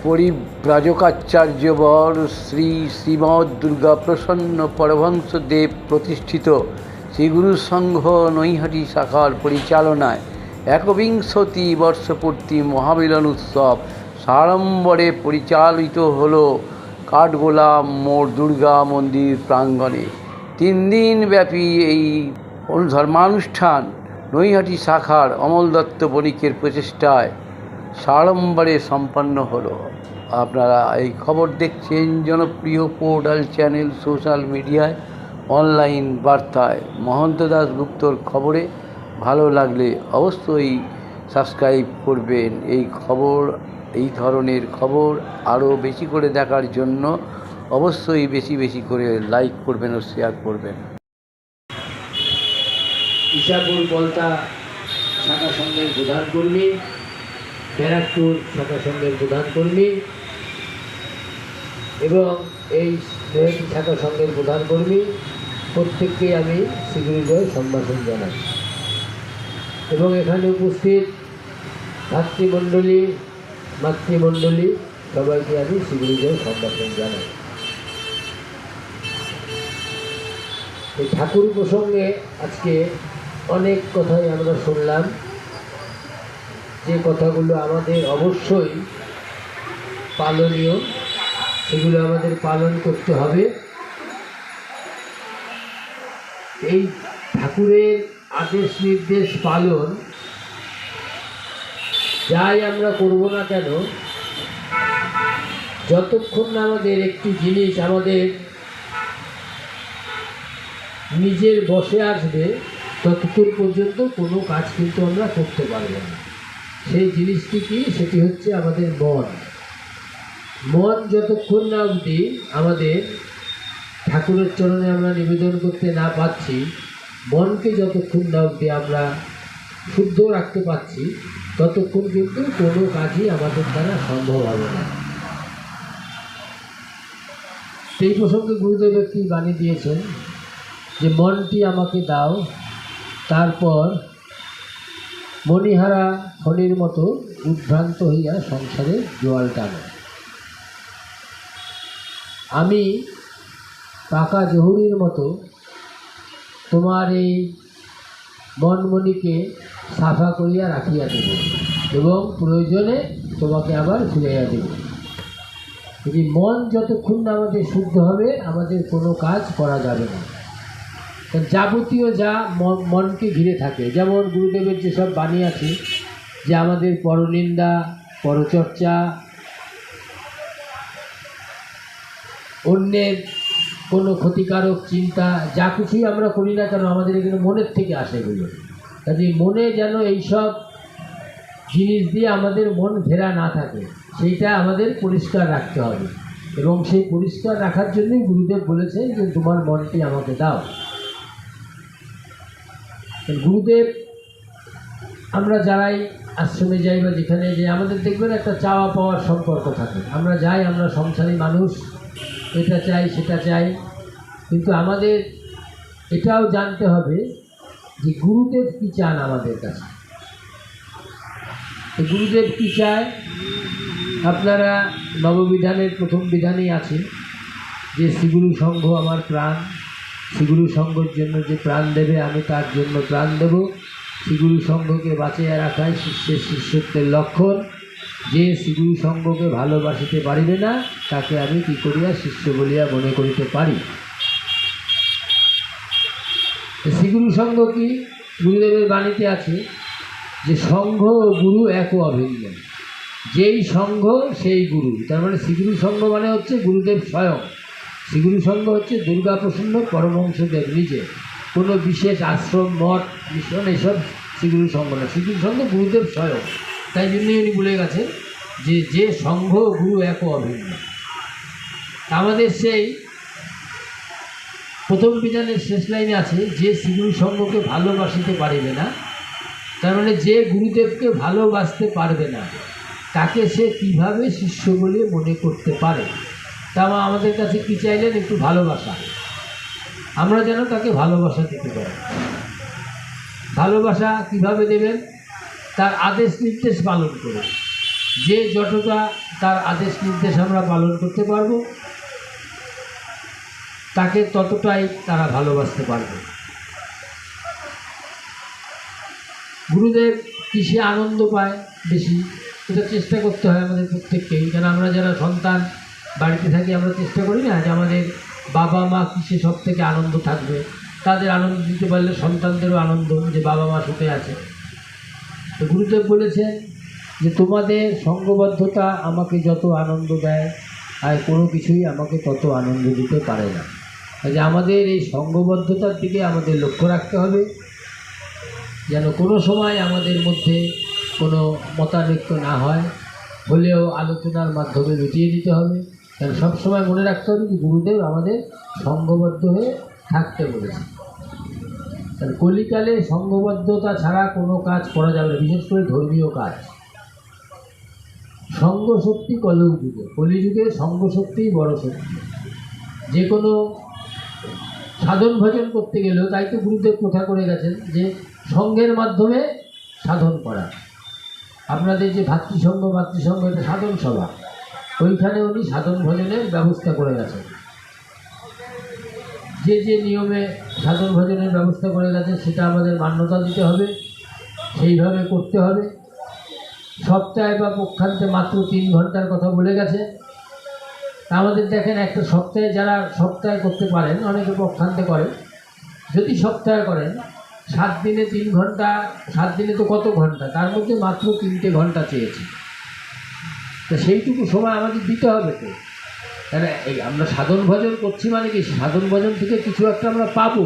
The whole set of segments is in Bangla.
পরিব্রাজকাচার্যবর শ্রী শ্রীমৎ দুর্গাপ্রসন্ন পরমহংসদেব প্রতিষ্ঠিত শ্রীগুরু সংঘ নৈহাটি শাখার পরিচালনায় একবিংশতি বর্ষপূর্তি মহামিলন উৎসব সাড়ম্বরে পরিচালিত হল কাঠগোলা মোড় দুর্গা মন্দির প্রাঙ্গণে। 3 দিনব্যাপী এই ধর্মানুষ্ঠান নৈহাটি শাখার অমল দত্ত বণিকের প্রচেষ্টায় সাড়ম্বরে সম্পন্ন হলো। আপনারা এই খবর দেখছেন জনপ্রিয় পোর্টাল চ্যানেল সোশ্যাল মিডিয়ায় অনলাইন বার্তায় মহন্ত দাশগুপ্তর খবরে। ভালো লাগলে অবশ্যই সাবস্ক্রাইব করবেন। এই ধরনের খবর আরও বেশি করে দেখার জন্য অবশ্যই বেশি বেশি করে লাইক করবেন ও শেয়ার করবেন। ইসাপুর পলতা শাখা সংঘের প্রধান কর্মী, ব্যারাকপুর শাখা সংঘের প্রধান কর্মী এবং এই নৈহাটি শাখা সংঘের প্রধান কর্মী প্রত্যেককেই আমি শ্রীগুরুজয় সম্ভাষণ জানাই এবং এখানে উপস্থিত ভাতৃমণ্ডলী মাতৃমণ্ডলী সবাইকে আমি শ্রীগুরুজয় সম্ভাষণ জানাই। এই ঠাকুর প্রসঙ্গে আজকে অনেক কথাই আমরা শুনলাম, যে কথাগুলো আমাদের অবশ্যই পালনীয়, সেগুলো আমাদের পালন করতে হবে। এই ঠাকুরের আদেশ নির্দেশ পালন যাই আমরা করব না কেন, যতক্ষণ না আমাদের একটি জিনিস আমাদের নিজের বসে আসবে ততক্ষণ পর্যন্ত কোনো কাজ কিন্তু আমরা করতে পারবো না। সেই জিনিসটি কি? সেটি হচ্ছে আমাদের মন। মন যতক্ষণ না অবধি আমাদের ঠাকুরের চরণে আমরা নিবেদন করতে না পারছি, মনকে যতক্ষণ না অবধি আমরা শুদ্ধ রাখতে পারছি, ততক্ষণ কিন্তু কোনো কাজই আমাদের দ্বারা সম্ভব হবে না। সেই প্রসঙ্গে গুরুদেব একটি বাণী দিয়েছেন যে মনটি আমাকে দাও, তারপর মণিহারা ফণির মতো উদ্ভ্রান্ত হইয়া সংসারে জোয়াল টানো। আমি পাকা জহুরির মতো তোমার এই মনমণিকে সাফা করিয়া রাখিয়া দেব এবং প্রয়োজনে তোমাকে আবার ফিরাইয়া দেব। যদি মন যতক্ষণ না আমাদের শুদ্ধ হবে, আমাদের কোনো কাজ করা যাবে না। যাবতীয় যা মনকে ঘিরে থাকে, যেমন গুরুদেবের যেসব বাণী আছে যে আমাদের পরনিন্দা, পরচর্চা, অন্যের কোনো ক্ষতিকারক চিন্তা, যা কিছুই আমরা করি না কেন আমাদের এখানে মনের থেকে আসে এগুলো। কাজে মনে যেন এইসব জিনিস দিয়ে আমাদের মন ঘেরা না থাকে, সেইটা আমাদের পরিষ্কার রাখতে হবে এবং সেই পরিষ্কার রাখার জন্যই গুরুদেব বলেছেন যে তোমার মনটি আমাকে দাও। গুরুদেব, আমরা যারাই আশ্রমে যাই বা যেখানে যাই, আমাদের দেখবেন একটা চাওয়া পাওয়ার সম্পর্ক থাকে। আমরা যাই, আমরা সংসারী মানুষ, এটা চাই সেটা চাই, কিন্তু আমাদের এটাও জানতে হবে যে গুরুদেব কী চান আমাদের কাছে। গুরুদেব কী চায়? আপনারা নববিধানের প্রথম বিধানেই আছে যে শ্রীগুরু সংঘ আমার প্রাণ, শ্রীগুরু সংঘের জন্য যে প্রাণ দেবে আমি তার জন্য প্রাণ দেব। শ্রীগুরু সংঘকে বাঁচিয়ে রাখাই শিষ্যের শিষ্যত্বের লক্ষণ। যে শ্রীগুরু সংঘকে ভালোবাসিতে পারিবে না, তাকে আমি কী করিয়া শিষ্য বলিয়া মনে করিতে পারি। শ্রীগুরু সংঘ কি? গুরুদেবের বাণীতে আছে যে সংঘ ও গুরু এক ও অভিন্ন, যেই সংঘ সেই গুরু। তার মানে শ্রীগুরু সংঘ মানে হচ্ছে গুরুদেব স্বয়ং। শ্রীগুরু সংঘ হচ্ছে দুর্গাপ্রসন্ন পরমহংসদেব নিজে, কোনো বিশেষ আশ্রম, মঠ, মিশন এসব শ্রীগুরু সংঘ না। শ্রীগুরু সংঘ গুরুদেব স্বয়ং। তাই জন্যই উনি বলে গেছেন যে সংঘ গুরু এক ও অভিন্ন। আমাদের সেই প্রথম বিধানের শেষ লাইনে আছে যে শ্রীগুরু সংঘকে ভালোবাসিতে পারিবে না, তার মানে যে গুরুদেবকে ভালোবাসতে পারবে না তাকে সে কিভাবে শিষ্য বলে মনে করতে পারে। তা আমাদের কাছে কী চাইলেন? একটু ভালোবাসা। আমরা যেন তাকে ভালোবাসা দিতে পারি। ভালোবাসা কিভাবে দেবেন? তার আদেশ নির্দেশ পালন করে। যে যতটা তার আদেশ নির্দেশ আমরা পালন করতে পারবো তাকে ততটাই তারা ভালোবাসতে পারবে। গুরুদেব কিসে আনন্দ পায় বেশি, এটা চেষ্টা করতে হয় আমাদের প্রত্যেককেই। কারণ আমরা যারা সন্তান বাড়িতে থাকি, আমরা চেষ্টা করি না যে আমাদের বাবা মা কিসে সব থেকে আনন্দ থাকবে। তাদের আনন্দ দিতে পারলে সন্তানদেরও আনন্দ যে বাবা মা সুখে আছে। তো গুরুদেব বলেছেন যে তোমাদের সঙ্গবদ্ধতা আমাকে যত আনন্দ দেয় আর কোনো কিছুই আমাকে তত আনন্দ দিতে পারে না। কাজে আমাদের এই সঙ্গবদ্ধতার দিকে আমাদের লক্ষ্য রাখতে হবে, যেন কোনো সময় আমাদের মধ্যে কোনো মতানৈক্য না হয়, হলেও আলোচনার মাধ্যমে মিটিয়ে দিতে হবে। কারণ সবসময় মনে রাখতে হবে যে গুরুদেব আমাদের সঙ্গবদ্ধ হয়ে থাকতে বলেছে। কারণ কলিকালে সঙ্গবদ্ধতা ছাড়া কোনো কাজ করা যাবে না, বিশেষ করে ধর্মীয় কাজ। সঙ্গশক্তি কলিযুগে, কলিযুগে সঙ্গশক্তিই বড় শক্তি। যে কোনো সাধন ভজন করতে গেলেও, তাই তো গুরুদেব কথা করে গেছেন যে সঙ্গের মাধ্যমে সাধন করা। আপনাদের যে ভাতৃসংঘ এটা সাধন সভা, ওইখানে উনি সাধন ভজনের ব্যবস্থা করে গেছেন। যে যে নিয়মে সাধন ভজনের ব্যবস্থা করে গেছেন সেটা আমাদের মান্যতা দিতে হবে, সেইভাবে করতে হবে। সপ্তাহে বা পক্ষান্তে মাত্র 3 ঘন্টার কথা বলে গেছে। আমাদের দেখেন একটা সপ্তাহে, যারা সপ্তাহে করতে পারেন, অনেকে পক্ষান্তে করেন। যদি সপ্তাহে করেন 7 দিনে 3 ঘন্টা, 7 দিনে তো কত ঘন্টা, তার মধ্যে মাত্র 3টে ঘন্টা চেয়েছি। তো সেইটুকু সময় আমাদের দিতে হবে। তো তাহলে এই আমরা সাধন ভজন করছি মানে কি, সাধন ভজন থেকে কিছু একটা আমরা পাবো।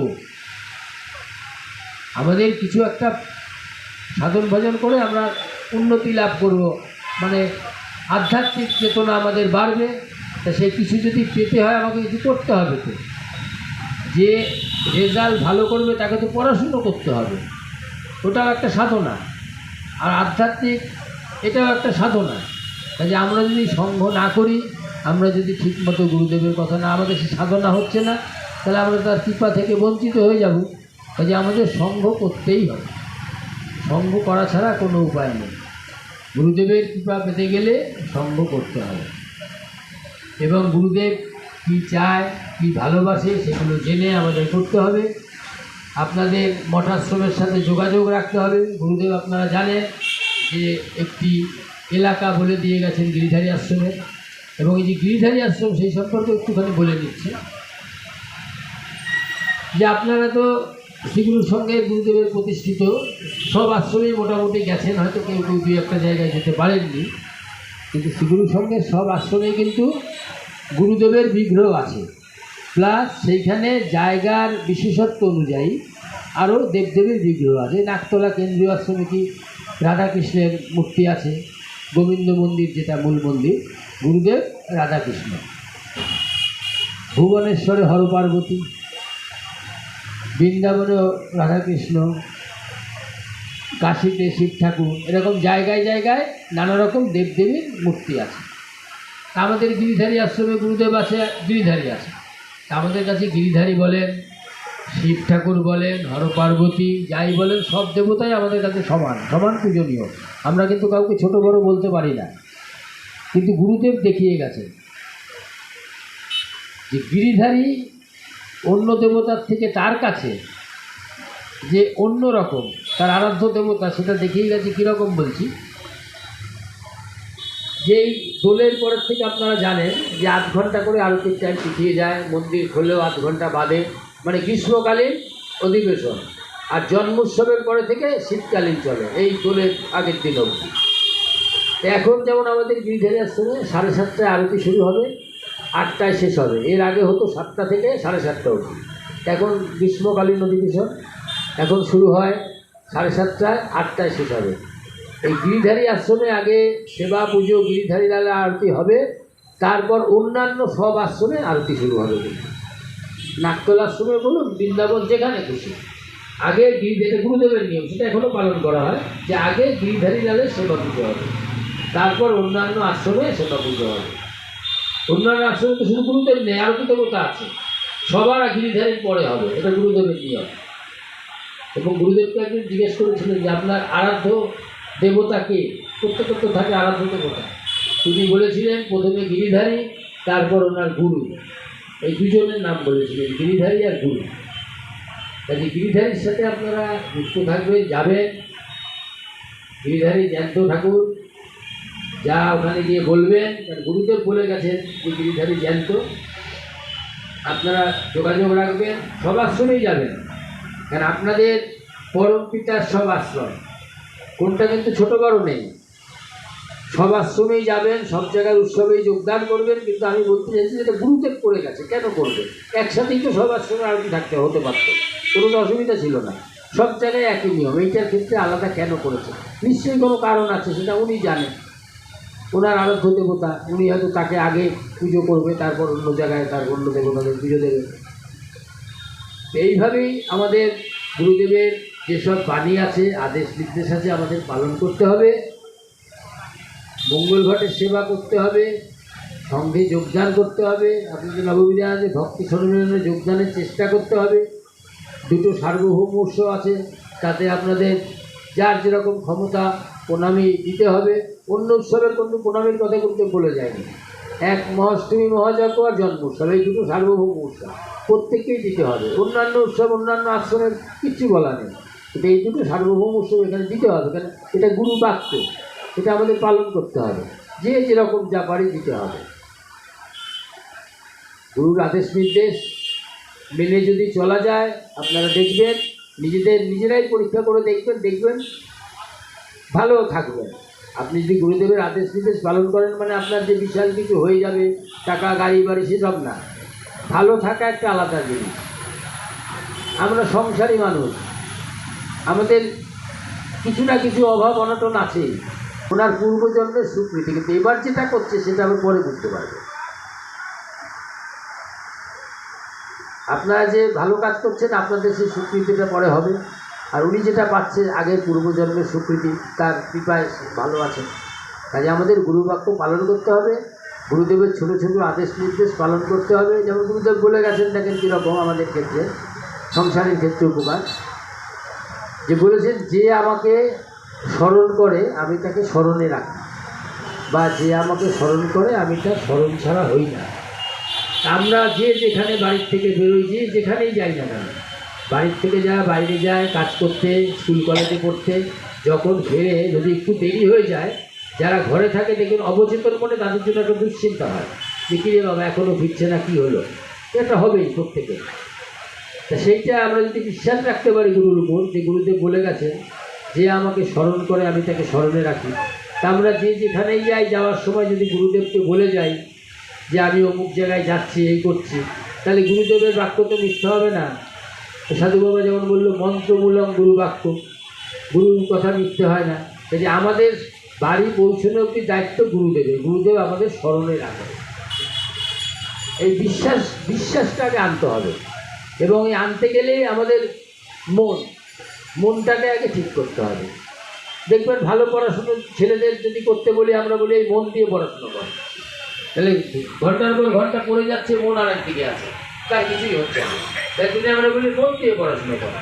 আমাদের কিছু একটা সাধন ভজন করে আমরা উন্নতি লাভ করব, মানে আধ্যাত্মিক চেতনা আমাদের বাড়বে। তা সেই কিছু যদি পেতে হয় আমাকে কিছু করতে হবে। তো যে রেজাল্ট ভালো করবে তাকে তো পড়াশুনো করতে হবে, ওটাও একটা সাধনা। আর আধ্যাত্মিক এটাও একটা সাধনা। কাজে আমরা যদি সঙ্গ না করি, আমরা যদি ঠিকমতো গুরুদেবের কথা না, আমাদের সে সাধনা হচ্ছে না, তাহলে আমরা তার কৃপা থেকে বঞ্চিত হয়ে যাব। কাজে আমাদের সঙ্গ করতেই হবে, সঙ্গ করা ছাড়া কোনো উপায় নেই। গুরুদেবের কৃপা পেতে গেলে সঙ্গ করতে হবে, এবং গুরুদেব কী চায়, কী ভালোবাসে সেগুলো জেনে আমাদের করতে হবে। আপনাদের মঠাশ্রমের সাথে যোগাযোগ রাখতে হবে। গুরুদেব আপনারা জানেন যে একটি এলাকা বলে দিয়ে গেছেন গিরিধারী আশ্রমের, এবং এই যে গিরিধারী আশ্রম সেই সম্পর্কে একটুখানি বলে দিচ্ছি যে আপনারা তো শ্রীগুরুর সঙ্গে গুরুদেবের প্রতিষ্ঠিত সব আশ্রমেই মোটামুটি গেছেন, হয়তো কেউ কেউ 2-1টা জায়গায় যেতে পারেননি, কিন্তু শ্রীগুরুর সঙ্গে সব আশ্রমেই কিন্তু গুরুদেবের বিগ্রহ আছে। প্লাস সেইখানে জায়গার বিশেষত্ব অনুযায়ী আরও দেবদেবীর বিগ্রহ আছে। নাকতলা কেন্দ্রীয় আশ্রমে কি রাধাকৃষ্ণের মূর্তি আছে, গোবিন্দ মন্দির যেটা মূল মন্দির, গুরুদেব রাধাকৃষ্ণ, ভুবনেশ্বরে হরপার্বতী, বৃন্দাবনেও রাধাকৃষ্ণ, কাশীতে শিব ঠাকুর, এরকম জায়গায় জায়গায় নানা রকম দেবদেবীর মূর্তি আছে। আমাদের গিরিধারী আশ্রমে গুরুদেব আছে, গিরিধারী আছে। আমাদের কাছে গিরিধারী বলেন, শিব ঠাকুর বলেন, হরপার্বতী যাই বলেন, সব দেবতাই আমাদের কাছে সমান সমান পূজনীয়। আমরা কিন্তু কাউকে ছোট বড় বলতে পারি না। কিন্তু গুরুদেব দেখিয়ে গেছেন যে গিরিধারী অন্য দেবতার থেকে তার কাছে যে অন্য রকম তার আরাধ্য দেবতা, সেটা দেখিয়ে গেছে। কীরকম বলছি, যেই দোলের পরের থেকে আপনারা জানেন যে 8 ঘন্টা করে আরতির টাইম পিছিয়ে যায়, মন্দির খোলেও 8 ঘন্টা বাদে, মানে গ্রীষ্মকালীন অধিবেশন। আর জন্মোৎসবের পরে থেকে শীতকালীন চলে, এই দোলের আগের দিন অবধি। এখন যেমন আমাদের গিরিধারী আশ্রমে 7:30টায় আরতি শুরু হবে, 8টায় শেষ হবে। এর আগে হতো 7টা থেকে 7:30টা অবধি। এখন গ্রীষ্মকালীন অধিবেশন, এখন শুরু হয় 7:30টায়, 8টায় শেষ হবে। এই গিরিধারী আশ্রমে আগে সেবা পুজো গিরিধারী লালা আরতি হবে, তারপর অন্যান্য সব আশ্রমে আরতি শুরু হবে। নাকতলা আশ্রমে বলুন, বৃন্দাবন, যেখানে খুশি, আগে গিরিধারী, গুরুদেবের নিয়ম সেটা এখনও পালন করা হয় যে আগে গিরিধারী লালের সেবা পুজো হবে, তারপর অন্যান্য আশ্রমে সেবা পুজো হবে। অন্যান্য আশ্রমে তো শুধু গুরুদেব নেই, আরও তো দেবতা আছে, সবার গিরিধারীর পরে হবে, এটা গুরুদেবের নিয়ম। এবং গুরুদেবকে একদিন জিজ্ঞেস করেছিলেন যে আপনার আরাধ্য দেবতা কে, করতে করতে থাকে আরাধ্য দেবতা। তিনি বলেছিলেন প্রথমে গিরিধারী, তারপর ওনার গুরু, এই দুজনের নাম বলেছিলেন, গিরিধারী আর গুরু। কাজে গিরিধারীর সাথে আপনারা যুক্ত থাকবেন, যাবেন। গিরিধারী জ্যান্ত ঠাকুর, যা ওখানে গিয়ে বলবেন, কারণ গুরুদেব বলে গেছেন যে গিরিধারী জ্যান্ত। আপনারা যোগাযোগ রাখবেন, সব আশ্রমেই যাবেন, কারণ আপনাদের পরম পিতার সব আশ্রম, কোনটা কিন্তু ছোটো বড় নেই, সব আশ্রমেই যাবেন, সব জায়গায় উৎসবেই যোগদান করবেন। কিন্তু আমি বলতে চাইছি যেটা গুরুদেব করে গেছে, কেন করবে? একসাথেই তো সব আশ্রমে আরতি থাকতে হতে পারত, কোনো তো অসুবিধা ছিল না। সব জায়গায় একই নিয়ম, এইটার ক্ষেত্রে আলাদা কেন করেছে? নিশ্চয়ই কোনো কারণ আছে, সেটা উনি জানেন। ওনার আরাধ্য দেবতা, উনি হয়তো তাকে আগে পুজো করবে, তারপর অন্য জায়গায় তার অন্য দেবতাদের পুজো দেবে। এইভাবেই আমাদের গুরুদেবের যেসব বাণী আছে, আদেশ নির্দেশ আছে, আমাদের পালন করতে হবে। মঙ্গল ঘটের সেবা করতে হবে, সঙ্গে যোগদান করতে হবে। আপনাদের নববিধানে ভক্তি সম্মেলনে যোগদানের চেষ্টা করতে হবে। দুটো সার্বভৌম উৎসব আছে, তাতে আপনাদের যার যেরকম ক্ষমতা প্রণামী দিতে হবে। অন্য উৎসবের কোনো প্রণামীর কথা করতে বলে যায়নি। এক মহাষ্টমী, মহাযজ্ঞ আর জন্ম উৎসব, এই দুটো সার্বভৌম উৎসব প্রত্যেককেই দিতে হবে। অন্যান্য উৎসব অন্যান্য আশ্রমের কিচ্ছু বলা নেই, কিন্তু এই দুটো সার্বভৌম উৎসব এখানে দিতে হবে, কারণ এটা গুরু বাক্য, এটা আমাদের পালন করতে হবে। যে যেরকম যা পারি দিতে হবে। গুরুর আদেশ নির্দেশ মেনে যদি চলা যায়, আপনারা দেখবেন, নিজেরাই পরীক্ষা করে দেখবেন ভালো থাকবেন। আপনি যদি গুরুদেবের আদেশ নির্দেশ পালন করেন, মানে আপনার যে বিশাল কিছু হয়ে যাবে, টাকা গাড়ি বাড়ি সেসব না, ভালো থাকা একটা আলাদা জিনিস। আমরা সংসারী মানুষ, আমাদের কিছু না কিছু অভাব অনটন আছে। ওনার পূর্বজন্মের স্বীকৃতি, কিন্তু এবার যেটা করছে সেটা আমি পরে বুঝতে পারবো। আপনারা যে ভালো কাজ করছেন, আপনাদের সেই স্বীকৃতিটা পরে হবে। আর উনি যেটা পাচ্ছেন আগের পূর্বজন্মের স্বীকৃতি, তার কৃপায় ভালো আছেন। কাজে আমাদের গুরুবাক্য পালন করতে হবে, গুরুদেবের ছোটো ছোটো আদেশ নির্দেশ পালন করতে হবে। যেমন গুরুদেব বলে গেছেন, দেখেন কীরকম আমাদের ক্ষেত্রে, সংসারের ক্ষেত্রে উপকার, যে বলেছেন যে আমাকে স্মরণ করে আমি তাকে স্মরণে রাখি, বা যে আমাকে স্মরণ করে আমি তার স্মরণ ছাড়া হই না। আমরা যে যেখানে বাড়ির থেকে বেরোই, যে যেখানেই যাই না কেন, বাড়ির থেকে যা বাইরে যায় কাজ করতে, স্কুল কলেজে পড়তে, যখন ফেরে যদি একটু দেরি হয়ে যায়, যারা ঘরে থাকে দেখুন অবচেতন মনে তাদের জন্য একটা দুশ্চিন্তা হয় যে কী রে বাবা এখনও ফিরছে না, কী হলো? এটা হবেই প্রত্যেকে। তা সেইটা আমরা যদি বিশ্বাস রাখতে পারি গুরুর উপর, যে গুরুদেব বলে গেছেন যে আমাকে স্মরণ করে আমি তাকে স্মরণে রাখি, তা আমরা যে যেখানেই যাই, যাওয়ার সময় যদি গুরুদেবকে বলে যাই যে আমি অমুক জায়গায় যাচ্ছি, এই করছি, তাহলে গুরুদেবের বাক্য তো মিথ্যা হবে না। সাধু বাবা যেমন বললো, মন্ত্রমূলক গুরু বাক্য, গুরুর কথা মিথ্যে হয় না। তাই আমাদের বাড়ি পৌঁছানো অব্দি দায়িত্ব গুরুদেবের, গুরুদেব আমাদের স্মরণে রাখে। এই বিশ্বাসটাকে আনতে হবে, এবং এই আনতে গেলে আমাদের মনটাকে আগে ঠিক করতে হবে। দেখবেন ভালো পড়াশুনো ছেলেদের যদি করতে বলি, আমরা বলি এই মন দিয়ে পড়াশুনো করে, তাহলে ঘন্টার পর ঘন্টা পড়ে যাচ্ছে, মন আর একদিকে আছে, তার কিছুই হচ্ছে না। তাই জন্য আমরা বলি মন দিয়ে পড়াশুনো করা।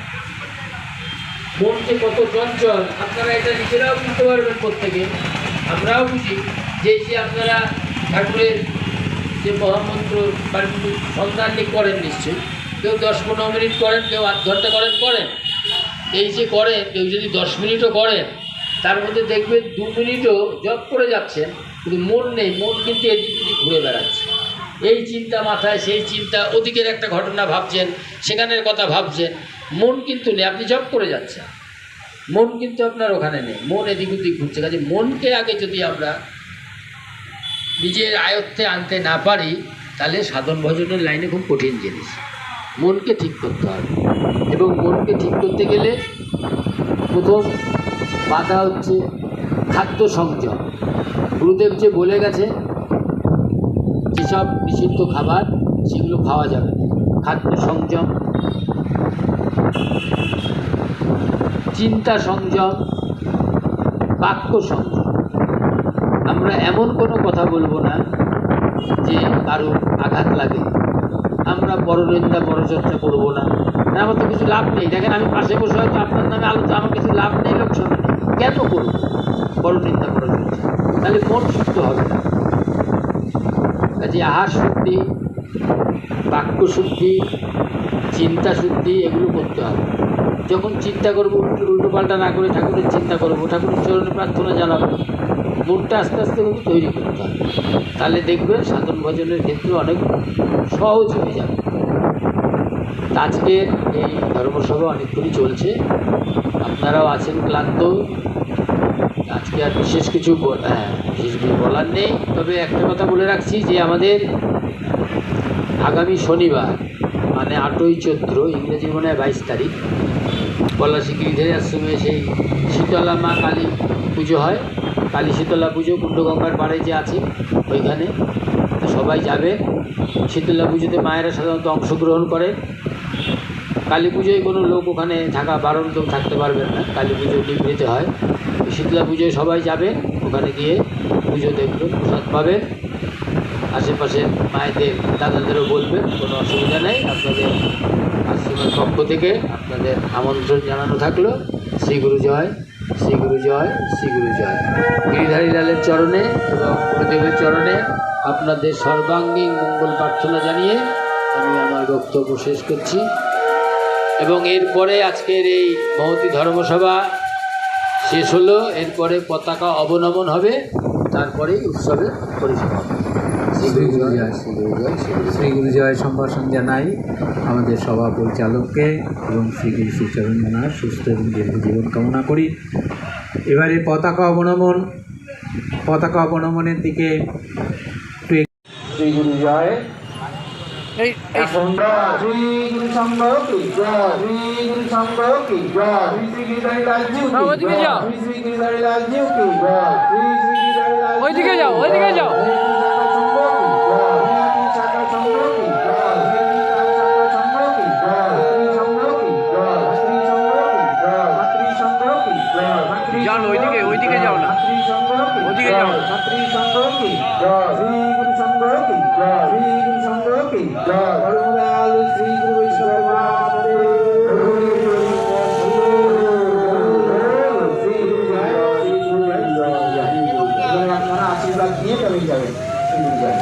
মন যে কত চঞ্চল, আপনারা এটা নিজেরাও বুঝতে পারবেন প্রত্যেকে, আমরাও বুঝি। যে আপনারা ঠাকুরের যে মহামন্ত্র সন্ধানটি করেন, নিশ্চয়ই কেউ 10-15 মিনিট করেন, কেউ আধ ঘন্টা করেন। এই যে করেন, কেউ যদি 10 মিনিটও করেন, তার মধ্যে দেখবেন 2 মিনিটও জপ করে যাচ্ছেন, কিন্তু মন নেই, মন কিন্তু এদিক ওদিক ঘুরে বেড়াচ্ছে। এই চিন্তা মাথায়, সেই চিন্তা, ওদিকের একটা ঘটনা ভাবছেন, সেখানের কথা ভাবছেন, মন কিন্তু নেই। আপনি জপ করে যাচ্ছেন, মন কিন্তু আপনার ওখানে নেই, মন এদিক ওদিক ঘুরছে। কাজে মনকে আগে যদি আমরা নিজের আয়ত্তে আনতে না পারি, তাহলে সাধন ভজনের লাইনে খুব কঠিন জিনিস। মনকে ঠিক করতে হবে, এবং মনকে ঠিক করতে গেলে প্রথম বাধা হচ্ছে খাদ্য সংযম। গুরুদেব যে বলে গেছে যেসব নিষিদ্ধ খাবার, সেগুলো খাওয়া যাবে না। খাদ্য সংযম, চিন্তা সংযম, বাক্য সংযম। আমরা এমন কোনো কথা বলবো না যে কারো আঘাত লাগে, আমরা পরনিন্দা পরচর্চা করবো না, আমার তো কিছু লাভ নেই। দেখেন আমি পাশে বসে হয়তো আপনার নামে আলোচনা, আমার কিছু লাভ নেই, লোকসান নেই, কেন করব পরনিন্দা করা চলছে, তাহলে মন শুদ্ধ হবে না। কাজে আহার শুদ্ধি, বাক্য শুদ্ধি, চিন্তা শুদ্ধি এগুলো করতে হবে। যখন চিন্তা করবো উল্টোপাল্টা না করে ঠাকুরের চিন্তা করবো, ঠাকুরের চরণে প্রার্থনা জানাবো, মনটা আস্তে আস্তে কিন্তু তৈরি করতে হবে। তাহলে দেখবেন সাধন ভজনের ক্ষেত্রে অনেক সহজ হয়ে যাবে। আজকের এই ধর্মসভা অনেকক্ষণই চলছে, আপনারাও আছেন ক্লান্ত। আজকে আর বিশেষ কিছু বলার নেই, তবে একটা কথা বলে রাখছি যে আমাদের আগামী শনিবার মানে 8ই চৈত্র, ইংরেজি মনে হয় 22 তারিখ, পলাশী গিরিধারী আশ্রমে সেই শীতলা মা কালী পুজো হয়। কালী শীতলা পুজো কুণ্ডগঙ্গার পাড়ে যে আছে ওইখানে, তো সবাই যাবে। শীতলা পুজোতে মায়েরা সাধারণত অংশগ্রহণ করে। কালী পুজোয় কোনো লোক ওখানে থাকা বারণ, লোক থাকতে পারবেন না, কালী পুজো নিভৃতে হয়। শীতলা পুজোয় সবাই যাবে, ওখানে গিয়ে পুজো দেখবেন, প্রসাদ পাবেন। আশেপাশে মায়েদের দাদাদেরও বলবেন, কোনো অসুবিধা নেই। আপনাদের আশ্রমের পক্ষ থেকে আপনাদের আমন্ত্রণ জানানো থাকলো। শ্রী গুরু জয়, শ্রী গুরু জয়, শ্রী গুরু জয়। গিরিধারী লালের চরণে এবং গুরুদেবের চরণে আপনাদের সর্বাঙ্গীন মঙ্গল প্রার্থনা জানিয়ে আমি আমার বক্তব্য শেষ করছি। এবং এরপরে আজকের এই মহতী ধর্মসভা শেষ হলো, এরপরে পতাকা অবনমন হবে, তারপরেই উৎসবের পরিসমাপ্তি। শ্রী গুরু জয়, শ্রী গুরু জয়, শ্রী গুরু জয় সম্ভাষণ জানাই আমাদের সভা পরিচালককে এবং শ্রী গুরু শ্রীচরণ জানার সুস্থ এবং দীর্ঘ জীবন কামনা করি। এবারে পতাকা অবনমনের দিকে শ্রী গুরু জয়। এই শ্রী গুরু সংঘ কি জয়, শ্রী গুরু সংঘ কি জয়, শ্রী গিরিধারী লালজি কি জয়, ওইদিকে যাও, শ্রী গিরিধারী লালজি কি জয়, শ্রী গিরিধারী লালজি ওইদিকে যাও, ওইদিকে যাও। শাখা সংঘ কি জয়, শাখা সংঘ কি জয়, শ্রী সংঘ কি জয়, শ্রী সংঘ কি জয়, মাতৃ সংঘ কি জয়, মাতৃ যাও না, ওইদিকে যাও না, মাতৃ সংঘ কি ওইদিকে যাও না। মাতৃ সংঘ কি জয়, শ্রী গুরু সংঘ কি জয়, শ্রী গুরু সংঘ কি জয়, পরমদয়াল শ্রী গুরু বৈষ্ণব মহাদেব শ্রী গুরু জয়, শ্রী গুরু জয়। এবার আপনারা আশীর্বাদ নিয়ে তবে যাবেন। শ্রী গুরু জয়।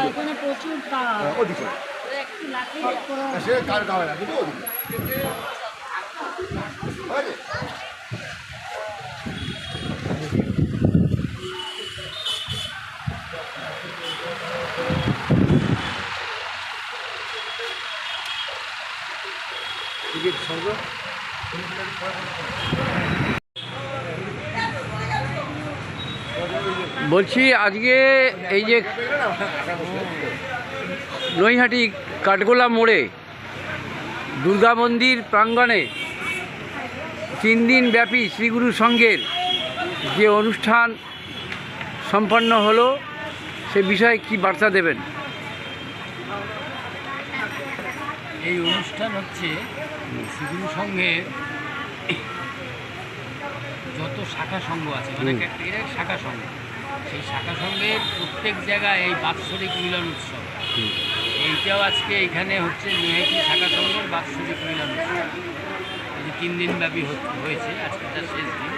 এখানে প্রচুর পাওয়া একটু লাঠি বলছি আজকে এই যে নৈহাটি কাঠগোলা মোড়ে দুর্গা মন্দির প্রাঙ্গণে 3 দিন ব্যাপী শ্রীগুরু সংঘের যে অনুষ্ঠান সম্পন্ন হলো সে বিষয়ে কি বার্তা দেবেন? এই অনুষ্ঠান হচ্ছে শ্রীগুরু সংঘের যত শাখা সংঘ আছে, মানে এরা শাখা সংঘ, সেই শাখা সংঘের প্রত্যেক জায়গায় এই বাৎসরিক মিলন উৎসব, এইটাও আজকে এখানে হচ্ছে নৈহাটি শাখা সংঘের বাৎসরিক মিলন উৎসব। এই যে 3 দিন ব্যাপী হয়েছে, আজকে তার শেষ দিন।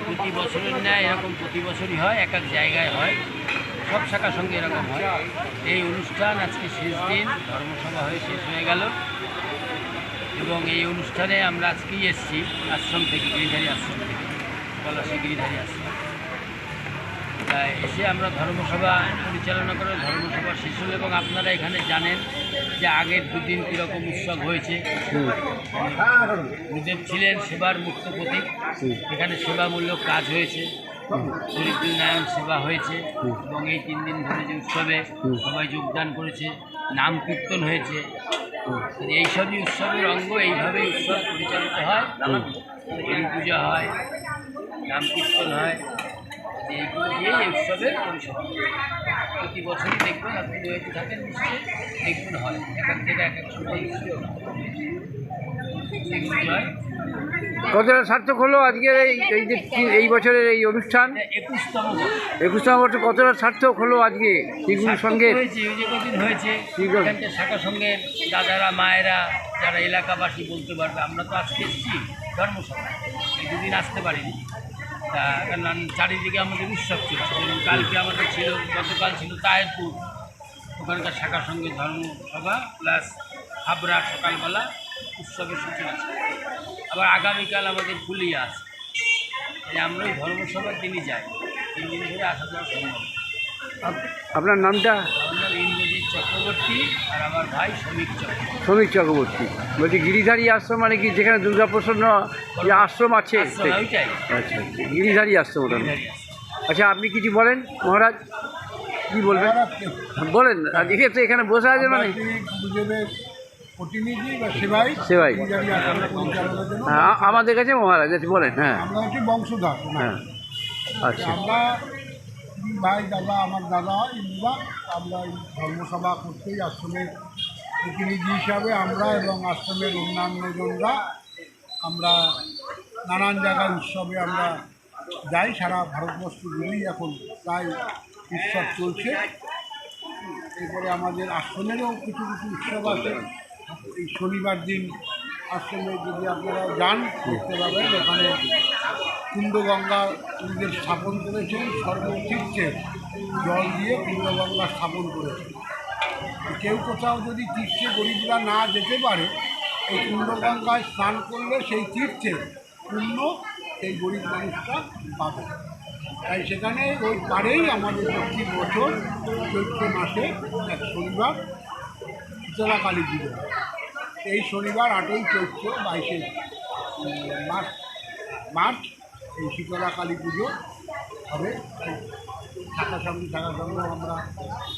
প্রতি বছরের ন্যায় এরকম প্রতি বছরই হয়, এক এক জায়গায় হয়। সব শাখার সঙ্গে এরকম হয়। এই অনুষ্ঠান আজকে শেষ দিন, ধর্মসভা হয়ে শেষ হয়ে গেল এবং এই অনুষ্ঠানে আমরা আজকেই এসেছি আশ্রম থেকে, গিরিধারী আশ্রম থেকে, পলাশী গিরিধারী আশ্রম। তাই এসে আমরা ধর্মসভা পরিচালনা করে ধর্মসভা শেষ হলো এবং আপনারা এখানে জানেন যে আগের দুদিন কীরকম উৎসব হয়েছে। গুরুদেব ছিলেন সেবার মুক্ত প্রতীক, এখানে সেবামূলক কাজ হয়েছে, দরিদ্রনারায়ণ সেবা হয়েছে এবং এই 3 দিন ধরে যে উৎসবে সবাই যোগদান করেছে, নাম কীর্তন হয়েছে। এইসবই উৎসবের অঙ্গ, এইভাবেই উৎসব পরিচালিত হয়। দেবী পূজা হয়, নাম কীর্তন হয়, এইগুলো দিয়েই এই উৎসবের পরিচালনা। প্রতি বছরই দেখবেন, আপনি নৈহাটি থাকেন নিশ্চয়ই দেখবেন হয়, এক এক জায়গায় এক এক সময় উৎসব হয়। কতটা সার্থক হলো আজকের এই বছরের এই অনুষ্ঠান? 21তম বছর। 21তম বছর কতটা সার্থক হলো আজকে শ্রীগুরুর সঙ্গে? হয়েছে, ওই যে কদিন হয়েছে, এখানকার শাখা সঙ্গের দাদারা মায়েরা যারা এলাকাবাসী বলতে পারবে। আমরা তো আজকে এসেছি ধর্মসভায়, এই দুদিন আসতে পারিনি। তা কারণ চারিদিকে আমাদের উৎসব চলছে। যেমন কালকে আমাদের ছিল, গতকাল ছিল তায়েরপুর, ওখানকার শাখা সঙ্গে ধর্মসভা প্লাস হাবড়া সকালবেলা উৎসবের সূচনা ছিল। আবার আগামীকাল আমাদের ফুলিয়া আছে। আমরা ওই ধর্মসভার দিনই যাই, 3 দিন ধরে আসা যাওয়া সম্ভব। আপনার নামটা? আমার নাম ইন্দ্রজিৎ চক্রবর্তী আর আমার ভাই শ্রমিক চক্রবর্তী। শ্রমিক চক্রবর্তী। বলছি গিরিধারী আশ্রম মানে কি, যেখানে দুর্গাপ্রসন্ন যে আশ্রম আছে? ওইটাই আচ্ছা, গিরিধারী আশ্রম ওটা। আচ্ছা, আপনি কিছু বলেন মহারাজ, কি বলবেন? বলেন। আজকে তো এখানে বসে আছে মানে গুরুদেবের প্রতিনিধি বা সেবাই সেবাই। গিরিধারী আশ্রম পরিচালনার জন্য হ্যাঁ, আমাদের কাছে মহারাজ আছে, বলেন। হ্যাঁ আমরা হচ্ছে বংশধর। হ্যাঁ, আচ্ছা। আমরা 2 ভাই, দাদা, আমার দাদা ইন্দুবা, আমরা এই ধর্মসভা করতেই আশ্রমের প্রতিনিধি হিসাবে আমরা এবং আশ্রমের অন্যান্যজনরা আমরা নানান জায়গায় উৎসবে আমরা যাই। সারা ভারতবর্ষ জুড়েই এখন প্রায় উৎসব চলছে। এরপরে আমাদের আশ্রমেরও কিছু কিছু উৎসব আছে। এই শনিবার দিন আশ্রমে যদি আপনারা যান দেখতে পাবেন, ওখানে কুণ্ডগঙ্গা নিজের স্থাপন করেছেন, সর্বতীর্থে জল দিয়ে কুণ্ডগঙ্গা স্থাপন করেছেন। কেউ কোথাও যদি তীর্থে গরিবরা না যেতে পারে, এই কুণ্ডগঙ্গায় স্নান করলে সেই তীর্থে পুণ্য সেই গরিব মানুষটা পাবে। তাই সেখানে ওই পাড়েই আমাদের প্রতি বছর চৈত্র মাসে এক শনিবার শীতলা কালী পুজো। এই শনিবার 8ই চৈত্র 22শে মার্চ এই শীতলা কালী পুজো হবে। শাখা সঙ্গে আমরা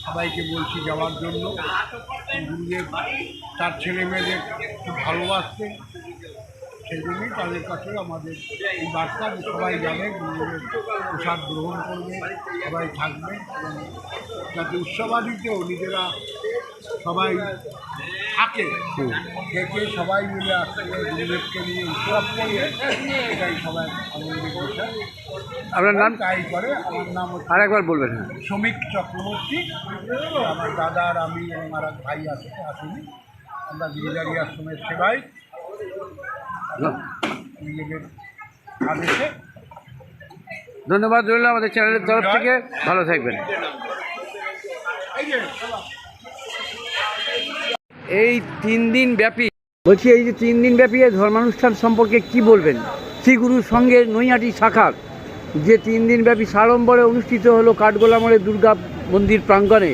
সবাইকে বলছি যাওয়ার জন্য। গুরুদেব তার ছেলে মেয়েদের খুব ভালোবাসতেন, সেই জন্যই তাদের কাছে আমাদের এই বার্তা যে সবাই যাবে, গুরুদেবের প্রসাদ গ্রহণ করবে, সবাই থাকবে এবং যাতে উৎসবাদিতেও নিজেরা সবাই থাকে, থেকে সবাই মিলে আসলে গুরুদেবকে নিয়ে উৎসব করবে, এটাই সবাই আনন্দের বিষয়। আপনার নাম? তাই করে। আমার নাম হচ্ছে আরেকবার বলবেন। হ্যাঁ, শ্রমিক চক্রবর্তী। আমার দাদা আর আমি এবং আর এক ভাই আছে, আসেনি। আমরা গিরিধারী আশ্রমের সেবাই নিজেদের আদেশে। ধন্যবাদ রইল আমাদের চ্যানেলের তরফ থেকে। ভালো থাকবেন। এই 3 দিন ব্যাপী, বলছি এই যে 3 দিন ব্যাপী এই ধর্মানুষ্ঠান সম্পর্কে কি বলবেন? শ্রীগুরুর সঙ্গে নৈহাটি শাখার যে 3 দিন ব্যাপী সাড়ম্বরে অনুষ্ঠিত হলো কাঠগোলা মোড়ে দুর্গা মন্দির প্রাঙ্গণে,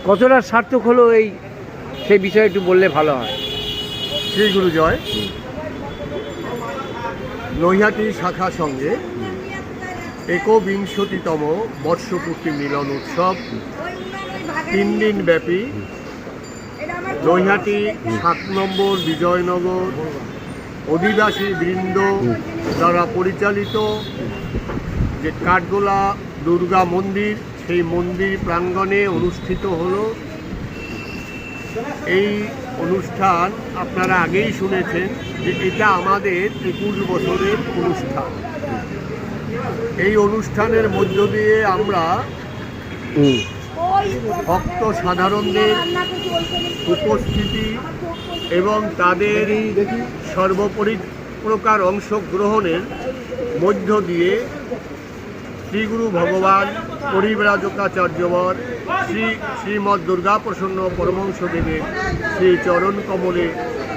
কতটা সার্থক হলো সেই বিষয়ে একটু বললে ভালো হয়। শ্রী গুরু জয়। নৈহাটি শাখা সঙ্গে 51তম বর্ষপূর্তি মিলন উৎসব 3 দিন ব্যাপী নৈহাটি 7 নম্বর বিজয়নগর অধিবাসী বৃন্দ দ্বারা পরিচালিত যে কাঠগোলা দুর্গা মন্দির, সেই মন্দির প্রাঙ্গণে অনুষ্ঠিত হলো। এই অনুষ্ঠান আপনারা আগেই শুনেছেন যে এটা আমাদের 21 বছরের অনুষ্ঠান। এই অনুষ্ঠানের মধ্য দিয়ে আমরা ভক্ত সাধারণদের উপস্থিতি এবং তাদের সর্বোপরি প্রকার অংশগ্রহণের মধ্য দিয়ে শ্রীগুরু ভগবান পরিব্রাজকাচার্যবর শ্রী শ্রীমৎ দুর্গাপ্রসন্ন পরমহংসদেবের শ্রী চরণ কমলে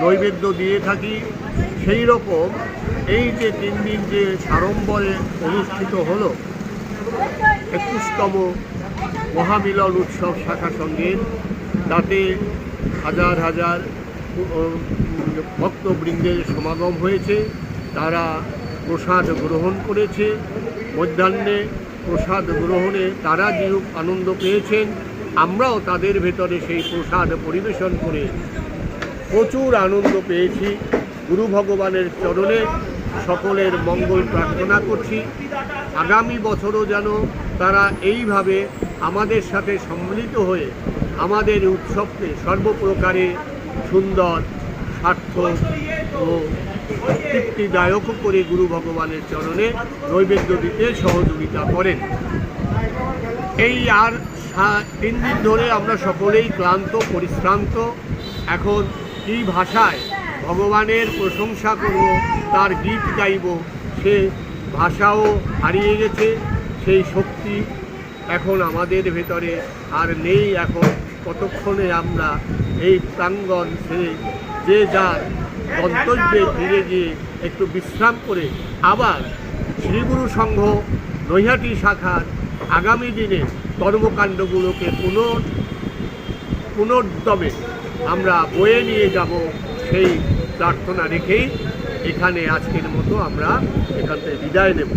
নৈবেদ্য দিয়ে থাকি। সেই রকম এই যে 3 দিন যে সাড়ম্বরে অনুষ্ঠিত হলো 21তম মহামিলন উৎসব শাখা সঙ্গের, তাতে হাজার হাজার ভক্তবৃন্দের সমাগম হয়েছে। তারা প্রসাদ গ্রহণ করেছে। মধ্যাহ্নে প্রসাদ গ্রহণে তারা যেরূপ আনন্দ পেয়েছেন, আমরাও তাদের ভেতরে সেই প্রসাদ পরিবেশন করে প্রচুর আনন্দ পেয়েছি। গুরু ভগবানের চরণে সকলের মঙ্গল প্রার্থনা করছি। আগামী বছরও যেন তারা এইভাবে আমাদের সাথে সম্মিলিত হয়ে আমাদের উৎসবকে সর্বপ্রকারে সুন্দর, সার্থক ও তৃপ্তিদায়ক করে গুরু ভগবানের চরণে নৈবেদ্য দিতে সহযোগিতা করেন। এই আর 3 দিন ধরে আমরা সকলেই ক্লান্ত, পরিশ্রান্ত। এখন কী ভাষায় ভগবানের প্রশংসা করব, তার গীত গাইব, সে ভাষাও হারিয়ে গেছে। সেই শক্তি এখন আমাদের ভেতরে আর নেই। এখন কতক্ষণে আমরা এই প্রাঙ্গণ ছেড়ে যে যার গন্তব্যে ফিরে গিয়ে একটু বিশ্রাম করে আবার শ্রীগুরু সংঘ নৈহাটি শাখার আগামী দিনে কর্মকাণ্ডগুলোকে পুনর্দমে আমরা বয়ে নিয়ে যাব, সেই প্রার্থনা রেখেই এখানে আজকের মতো আমরা এখান থেকে বিদায় নেব।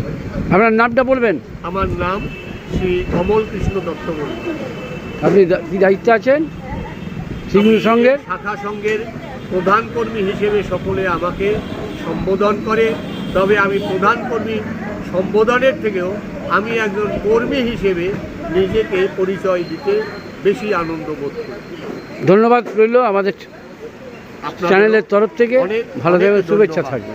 আপনার নামটা বলবেন? আমার নাম শ্রী কমল কৃষ্ণ দত্ত বলি। আপনি কি দায়িত্বে আছেন শ্রীগুরু সংঘের? শাখা সংঘের প্রধান কর্মী হিসেবে সকলে আমাকে সম্বোধন করে, তবে আমি প্রধান কর্মী সম্বোধনের থেকেও আমি একজন কর্মী হিসেবে নিজেকে পরিচয় দিতে বেশি আনন্দ বোধ করি। ধন্যবাদ রইল আমাদের আপনাদেরও চ্যানেলের তরফ থেকে। অনেক ভালো থাকবেন, অনেক শুভেচ্ছা ধন্যবাদ। থাকবে।